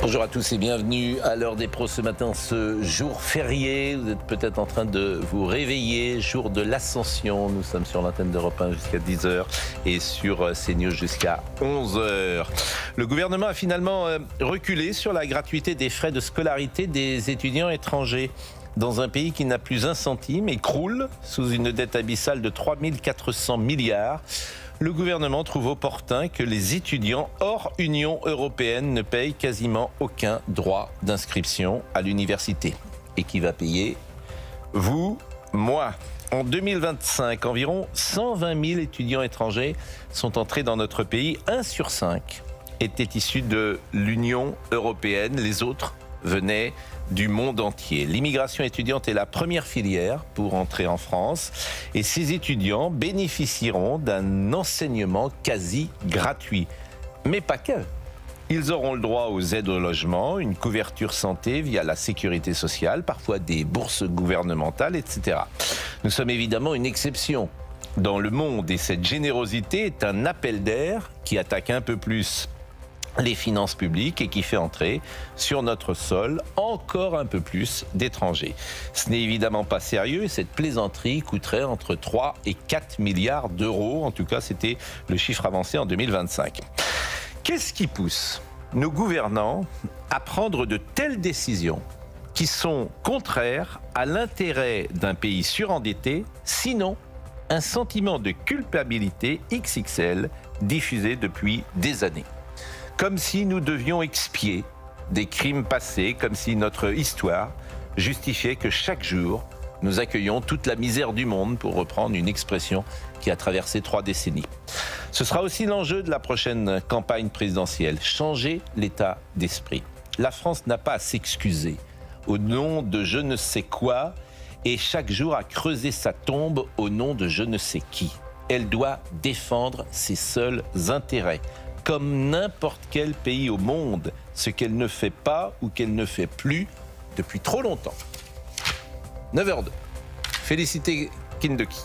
Bonjour à tous et bienvenue à l'heure des pros ce matin, ce jour férié. Vous êtes peut-être en train de vous réveiller, jour de l'Ascension. Nous sommes sur l'antenne d'Europe 1 jusqu'à 10h et sur CNews jusqu'à 11h. Le gouvernement a finalement reculé sur la gratuité des frais de scolarité des étudiants étrangers. Dans un pays qui n'a plus un centime et croule sous une dette abyssale de 3 400 milliards, le gouvernement trouve opportun que les étudiants hors Union européenne ne payent quasiment aucun droit d'inscription à l'université. Et qui va payer? Vous, moi. En 2025, environ 120 000 étudiants étrangers sont entrés dans notre pays. 1 sur 5 était issu de l'Union européenne. Les autres venaient du monde entier. L'immigration étudiante est la première filière pour entrer en France et ces étudiants bénéficieront d'un enseignement quasi gratuit. Mais pas que. Ils auront le droit aux aides au logement, une couverture santé via la sécurité sociale, parfois des bourses gouvernementales, etc. Nous sommes évidemment une exception dans le monde et cette générosité est un appel d'air qui attaque un peu plus les finances publiques et qui fait entrer sur notre sol encore un peu plus d'étrangers. Ce n'est évidemment pas sérieux et cette plaisanterie coûterait entre 3 et 4 milliards d'euros. En tout cas, c'était le chiffre avancé en 2025. Qu'est-ce qui pousse nos gouvernants à prendre de telles décisions qui sont contraires à l'intérêt d'un pays surendetté, sinon un sentiment de culpabilité XXL diffusé depuis des années? Comme si nous devions expier des crimes passés, comme si notre histoire justifiait que chaque jour, nous accueillons toute la misère du monde, pour reprendre une expression qui a traversé 3 décennies. Ce sera aussi l'enjeu de la prochaine campagne présidentielle, changer l'état d'esprit. La France n'a pas à s'excuser au nom de je ne sais quoi et chaque jour à creuser sa tombe au nom de je ne sais qui. Elle doit défendre ses seuls intérêts. Comme n'importe quel pays au monde, ce qu'elle ne fait pas ou qu'elle ne fait plus depuis trop longtemps. 9h02. Félicité Kindoki.